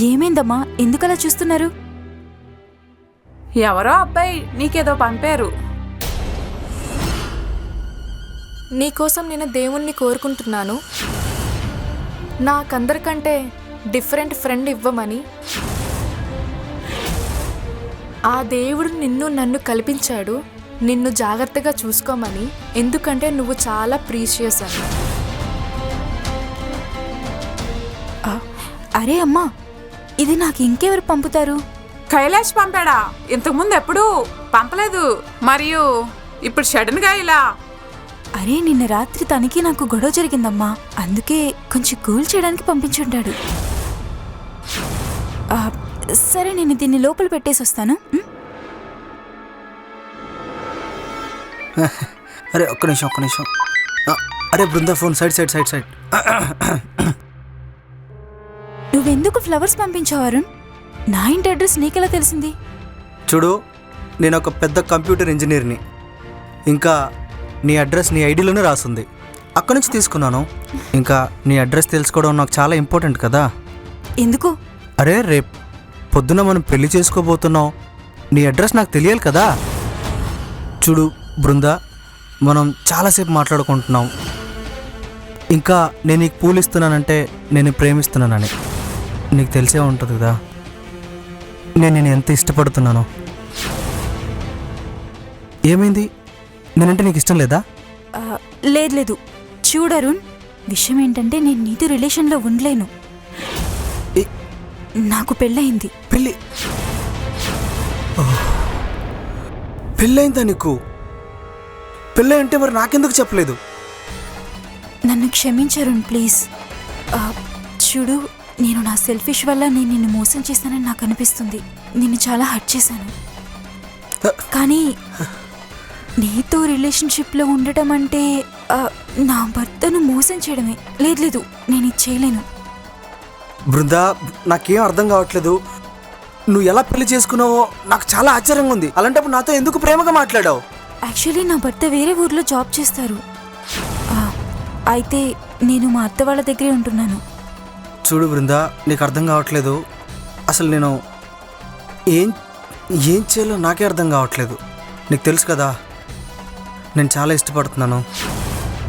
ఏమైందమ్మా, ఎందుకలా చూస్తున్నారు? ఎవరో అబ్బాయి నీకేదో పంపారు. నీకోసం నేను దేవుణ్ణి కోరుకుంటున్నాను, నాకందరికంటే డిఫరెంట్ ఫ్రెండ్ ఇవ్వమని. ఆ దేవుడు నిన్ను నన్ను కల్పించాడు, నిన్ను జాగ్రత్తగా చూసుకోమని. ఎందుకంటే నువ్వు చాలా ప్రీషియస్ అని. అరే అమ్మా, ఇది నాకు ఇంకెవరు పంపుతారు? కైలాష్ పంపాడా? ఇంతకుముందు ఎప్పుడూ పంపలేదు. మరియు ఇప్పుడు సడన్ గా ఇలా. అరే నిన్న రాత్రి తనకి నాకు గొడవ జరిగిందమ్మా, అందుకే కొంచెం కూల్ చేయడానికి పంపించుంటాడు. సరే, నేను దీన్ని లోపల పెట్టేసి వస్తాను. అరే ఒక్క నిమిషం. అరే బృందా, ఫోన్ సైడ్. నువ్వెందుకు ఫ్లవర్స్ పంపించావు అరుణ్? నా ఇంటి అడ్రస్ నీకెలా తెలిసింది? చూడు, నేను ఒక పెద్ద కంప్యూటర్ ఇంజనీర్ని. ఇంకా నీ అడ్రస్ నీ ఐడిలోనే రాస్తుంది, అక్కడి నుంచి తీసుకున్నాను. ఇంకా నీ అడ్రస్ తెలుసుకోవడం నాకు చాలా ఇంపార్టెంట్ కదా. ఎందుకు? అరే రేపు పొద్దున మనం పెళ్లి చేసుకోబోతున్నాం, నీ అడ్రస్ నాకు తెలియాలి కదా. చూడు బృందా, మనం చాలాసేపు మాట్లాడుకుంటున్నాం. ఇంకా నేను నీకు పూలు ఇస్తున్నానంటే నేను ప్రేమిస్తున్నానని నీకు తెలిసే ఉంటుంది కదా. నేను ఎంత ఇష్టపడుతున్నానో. ఏమైంది? నేనంటే నీకు ఇష్టం లేదా? లేదు. చూడరుణ్, విషయం ఏంటంటే నేను నీతో రిలేషన్లో ఉండలేను. నాకు పెళ్ళయింది. పెళ్ళయిందా నీకు? పెళ్ళి అంటే మరి నాకెందుకు చెప్పలేదు? నన్ను క్షమించరుణ్ ప్లీజ్. చూడు, నేను నా సెల్ఫిష్ వల్ల నేను నిన్ను మోసం చేశానని నాకు అనిపిస్తుంది. నిన్ను చాలా హర్ట్ చేశాను. కానీ నీతో రిలేషన్షిప్లో ఉండటం అంటే నా భర్తను మోసం చేయడమే. లేదు, నేను ఇది చేయలేను. బృందా, నాకేం అర్థం కావట్లేదు. నువ్వు ఎలా పెళ్లి చేసుకున్నావో నాకు చాలా ఆశ్చర్యంగా ఉంది. అలాంటప్పుడు నాతో ఎందుకు ప్రేమగా మాట్లాడావు? యాక్చువల్లీ నా భర్త వేరే ఊర్లో జాబ్ చేస్తారు. అయితే నేను మా అత్త వాళ్ళ దగ్గరే ఉంటున్నాను. చూడు బృందా, నీకు అర్థం కావట్లేదు. అసలు నేను ఏం చేయాలో నాకే అర్థం కావట్లేదు. నీకు తెలుసు కదా, నేను చాలా ఇష్టపడుతున్నాను.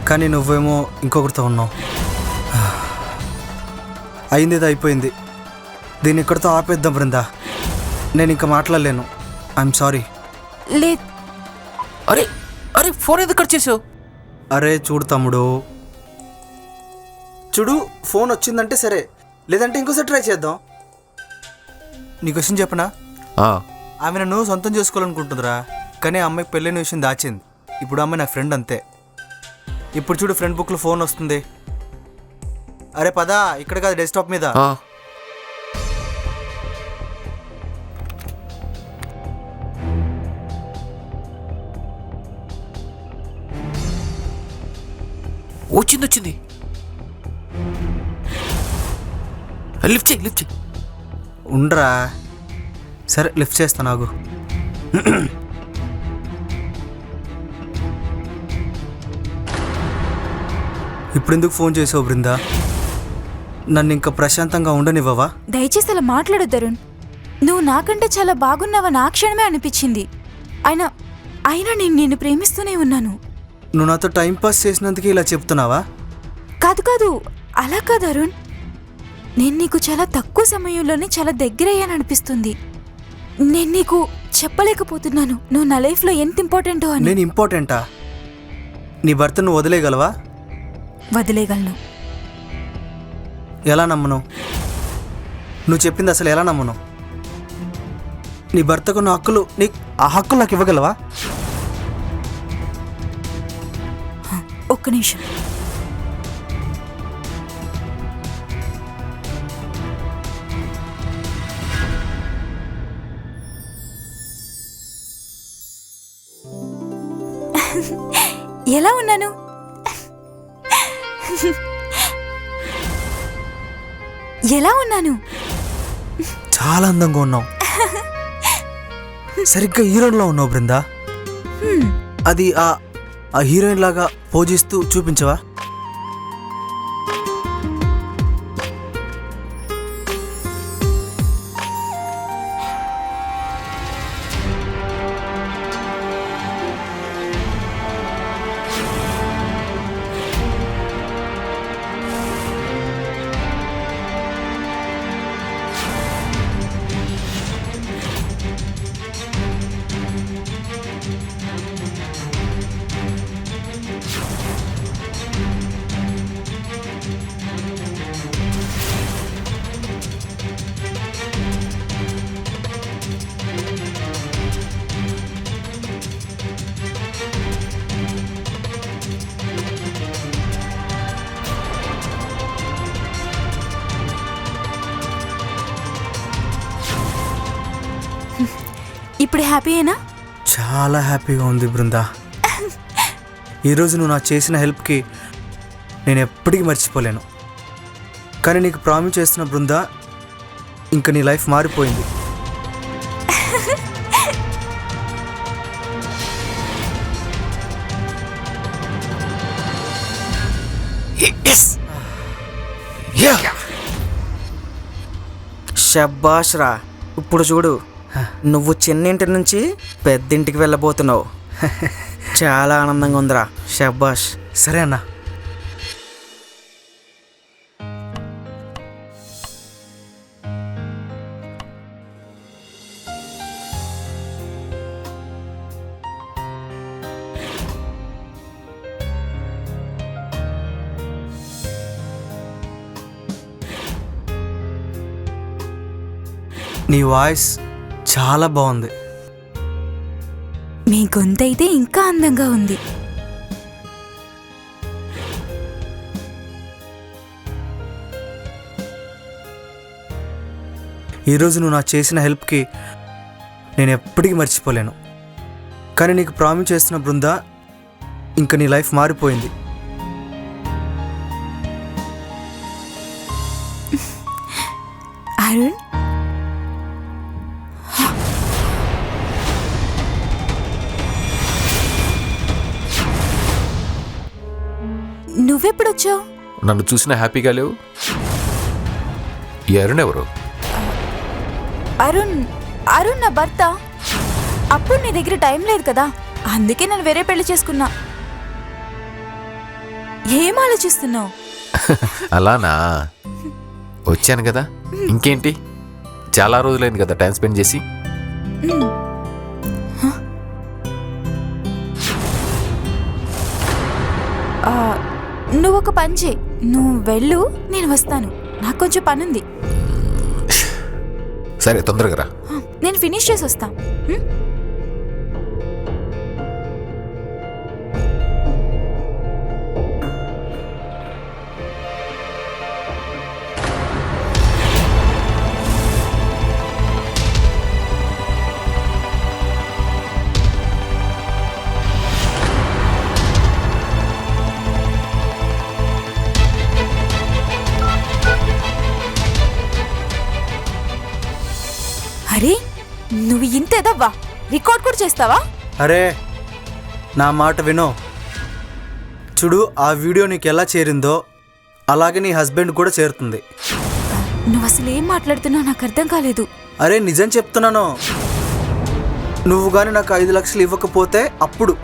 కానీ నువ్వేమో ఇంకొకరితో ఉన్నావు. అయింది అయిపోయింది, దీన్ని ఇక్కడితో ఆపేద్దాం బృందా. నేను ఇంకా మాట్లాడలేను. I'm sorry. లేదు. అరే ఫోన్ ఎందుకు కట్ చేసావు? అరే చూడు తమ్ముడు, చూడు, ఫోన్ వచ్చిందంటే సరే, లేదంటే ఇంకోసారి ట్రై చేద్దాం. నీకు విషయం చెప్పనా? ఆమె నన్ను సొంతం చేసుకోవాలనుకుంటుందిరా, కానీ ఆ అమ్మాయికి పెళ్ళైన విషయం దాచింది. ఇప్పుడు అమ్మాయి నా ఫ్రెండ్ అంతే. ఇప్పుడు చూడు, ఫ్రెండ్ బుక్లో ఫోన్ వస్తుంది. అరే పదా, ఇక్కడ కాదు, డెస్క్టాప్ మీద. వచ్చింది. లిఫ్ట్ చేయి. ఉండరా, సరే లిఫ్ట్ చేస్తా. నాకు ఇప్పుడు ఎందుకు ఫోన్ చేసావు బృందా? నన్ను ఇంకా ప్రశాంతంగా ఉండనివ్వవా? దయచేసి అలా మాట్లాడొద్దు అరుణ్. నువ్వు నాకంటే చాలా బాగున్నావని ఆ క్షణమే అనిపించింది. అయినా నేను నిన్ను ప్రేమిస్తూనే ఉన్నాను. నువ్వు నాతో టైంపాస్ చేసినందుకే ఇలా చెప్తున్నావా? కాదు, అలా కాదు అరుణ్. నేను నీకు చాలా తక్కువ సమయంలోనే చాలా దగ్గరయ్యాననిపిస్తుంది. నేను నీకు చెప్పలేకపోతున్నాను నువ్వు నా లైఫ్లో ఎంత ఇంపార్టెంటో అని. నేను ఇంపార్టెంటా? నీ భర్తను వదిలేయగలవా? వదిలేయగలను. ఎలా నమ్మను? నువ్వు చెప్పింది అసలు ఎలా నమ్మను? నీ భర్తకు నా హక్కులు, ఆ హక్కులు నాకు ఇవ్వగలవా? ఒక్క నిమిషం. ఎలా ఉన్నాను? ఎలా ఉన్నాను? చాలా అందంగా ఉన్నావు. సరిగ్గా హీరోయిన్లో ఉన్నావు బృందా. అది ఆ హీరోయిన్ లాగా పోజిస్తూ చూపించవా? ఇప్పుడు హ్యాపీయేనా? చాలా హ్యాపీగా ఉంది బృందా. ఈరోజు నువ్వు నాకు చేసిన హెల్ప్కి నేను ఎప్పటికీ మర్చిపోలేను. కానీ నీకు ప్రామిస్ చేస్తున్న బృందా, ఇంకా నీ లైఫ్ మారిపోయింది. ఎస్ యా శబ్బాష్ రా. ఇప్పుడు చూడు, నువ్వు చిన్నింటి నుంచి పెద్దింటికి వెళ్ళబోతున్నావు. చాలా ఆనందంగా ఉందిరా. శబ్బాష్. సరే అన్న. నీ వాయిస్ చాలా బాగుంది. మీ గొంతైతే ఇంకా అందంగా ఉంది. ఈరోజు నువ్వు నాకు చేసిన హెల్ప్కి నేను ఎప్పటికీ మర్చిపోలేను. కానీ నీకు ప్రామిస్ చేస్తున్న బృందా, ఇంకా నీ లైఫ్ మారిపోయింది. అరుణ్, నువ్వెప్పుడొచ్చావు? నన్ను చూసిన హ్యాపీగా లేవు. ఈ అరుణ్ ఎవరు? అరుణ్ అరుణ్ నా భర్త. అప్పుడు నీ దగ్గర టైం లేదు కదా, అందుకే నేను వేరే పెళ్లి చేసుకున్నా. ఏం ఆలోచిస్తున్నావు? అలానా? వచ్చాను కదా, ఇంకేంటి? చాలా రోజులైంది కదా టైం స్పెండ్ చేసి. నువ్వు ఒక పని చేయి, నువ్వు వెళ్ళు, నేను వస్తాను. నాకు కొంచెం పనుంది. సరే, తొందరగా రా. నేను ఫినిష్ చేసి వస్తా. అరే, నువ్వు ఇంతేదవ్వా? రికార్డ్ కూడా చేస్తావా? అరే, నా మాట వినో. చూడు, ఆ వీడియో నీకు ఎలా చేరిందో అలాగే నీ హస్బెండ్ కూడా చేరుతుంది. నువ్వు అసలు ఏం మాట్లాడుతున్నావు నాకు అర్థం కాలేదు. అరే, నిజం చెప్తున్నాను. నువ్వు కానీ నాకు 5 లక్షలు ఇవ్వకపోతే అప్పుడు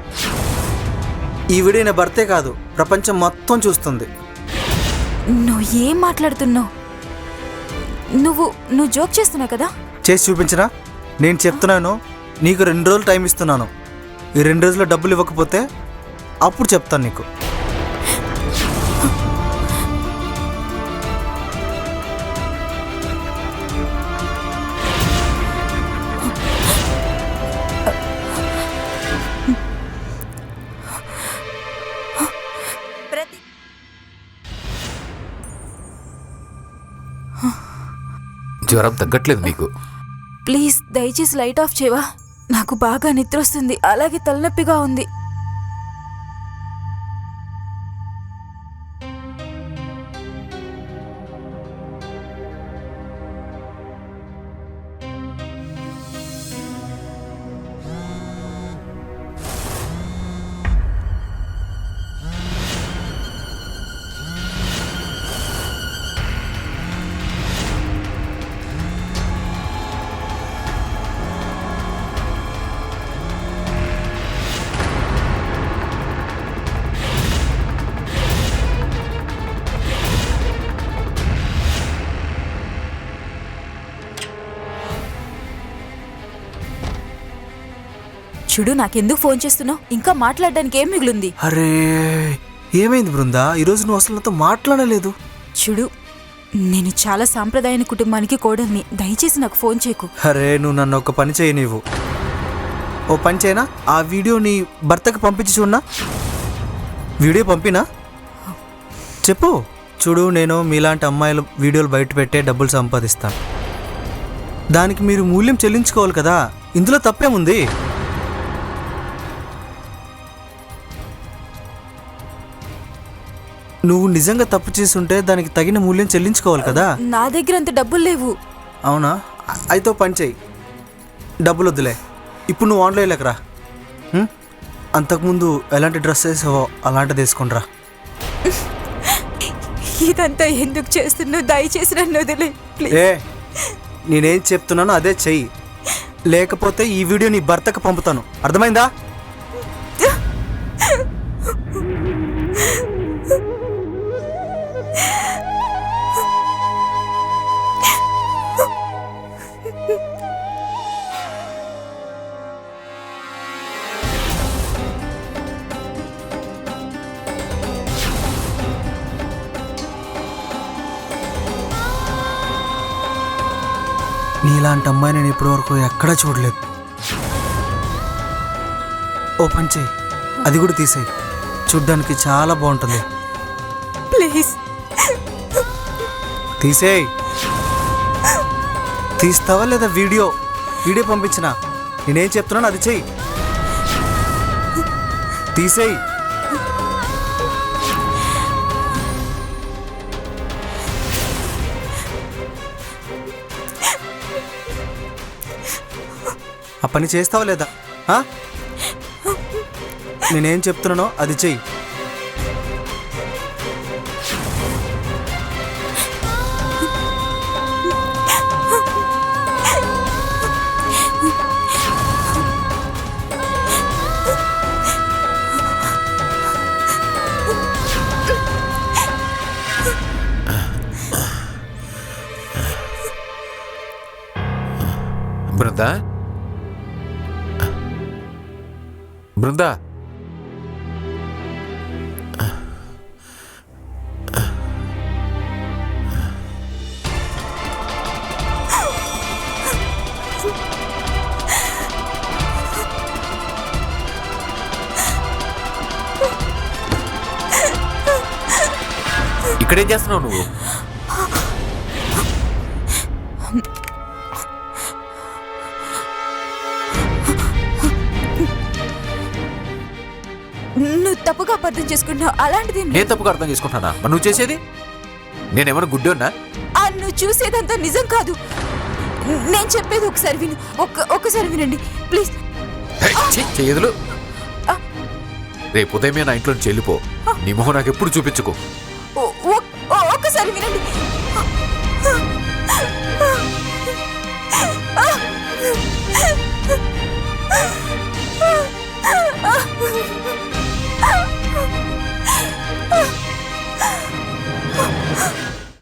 ఈ వీడియో నా భర్తే కాదు, ప్రపంచం మొత్తం చూస్తుంది. నువ్వు ఏం మాట్లాడుతున్నావు? నువ్వు జోక్ చేస్తున్నావు కదా? చేసి చూపించరా? నేను చెప్తున్నాను, నీకు 2 రోజులు టైం ఇస్తున్నాను. ఈ 2 రోజుల్లో డబ్బులు ఇవ్వకపోతే అప్పుడు చెప్తాను నీకు. జ్వరం తగ్గట్లేదు నీకు? ప్లీజ్ దయచేసి లైట్ ఆఫ్ చేయవా? నాకు బాగా నిద్ర వస్తుంది, అలాగే తలనొప్పిగా ఉంది. చూడు, నాకెందుకు ఫోన్ చేస్తున్నావు? ఇంకా మాట్లాడడానికి ఏం మిగిలింది? అరే, ఏమైంది బృందా? ఈరోజు నువ్వు అసలు నాతో మాట్లాడలేదు. చూడు, నేను చాలా సాంప్రదాయ కుటుంబానికి కోడల్ని. దయచేసి నాకు ఫోన్ చేయకు. అరే, నువ్వు నన్ను ఒక పని చేయి. నీవు ఓ పని చేయనా? ఆ వీడియో నీ భర్తకు పంపించి చూడనా? వీడియో పంపినా? చెప్పు. చూడు, నేను మీలాంటి అమ్మాయిలు వీడియోలు బయట పెట్టే డబ్బులు సంపాదిస్తాను. దానికి మీరు మూల్యం చెల్లించుకోవాలి కదా. ఇందులో తప్పేముంది? నువ్వు నిజంగా తప్పు చేసుంటే దానికి తగిన మూల్యం చెల్లించుకోవాలి కదా. నా దగ్గర అంత డబ్బులు లేవు. అవునా? అయితే ఓ పని చెయ్యి, డబ్బులు వద్దులే, ఇప్పుడు నువ్వు ఆన్లైన్లోకి రా. అంతకుముందు ఎలాంటి డ్రెస్ వేసావో అలాంటిది వేసుకునిరా. ఇదంతా ఎందుకు చేస్తున్నావు? దయచేసి నన్ను వదిలే ప్లీజ్. ఏ, నేనేం చెప్తున్నానో అదే చెయ్యి, లేకపోతే ఈ వీడియో నీ భర్తకు పంపుతాను. అర్థమైందా? నీలాంటి అమ్మాయి నేను ఇప్పటివరకు ఎక్కడా చూడలేదు. ఓ పని చెయ్యి, అది కూడా తీసేయి, చూడ్డానికి చాలా బాగుంటుంది. ప్లీజ్ తీసేయి. తీస్తావా లేదా వీడియో పంపించిన? నేనేం చెప్తున్నాను అది చెయ్యి. తీసేయి. ఆ పని చేస్తావా లేదా? నేనేం చెప్తున్నానో అది చెయ్యి. బృందా, బృందా, ఇక్కడేం చేస్తున్నావు నువ్వు? నువ్వు తప్పుగా అర్థం చేసుకుంటున్నావు. అలాంటిది నేను తప్పుగా అర్థం చేసుకుంటానా? మరి నువ్వు చేసేది? నేనేమన్నా గుడ్డోన్నా? నువ్వు చూసేదంతా నిజం కాదు. నేను చెప్పేది ఒకసారి విను. ఒక్కసారి వినండి ప్లీజ్. చెయ్యదులు. రేపు ఉదయమే నా ఇంట్లో నుంచి వెళ్ళిపో. నీ మొహం నాకు ఎప్పుడు చూపించుకో. ఒక్కసారి వినండి.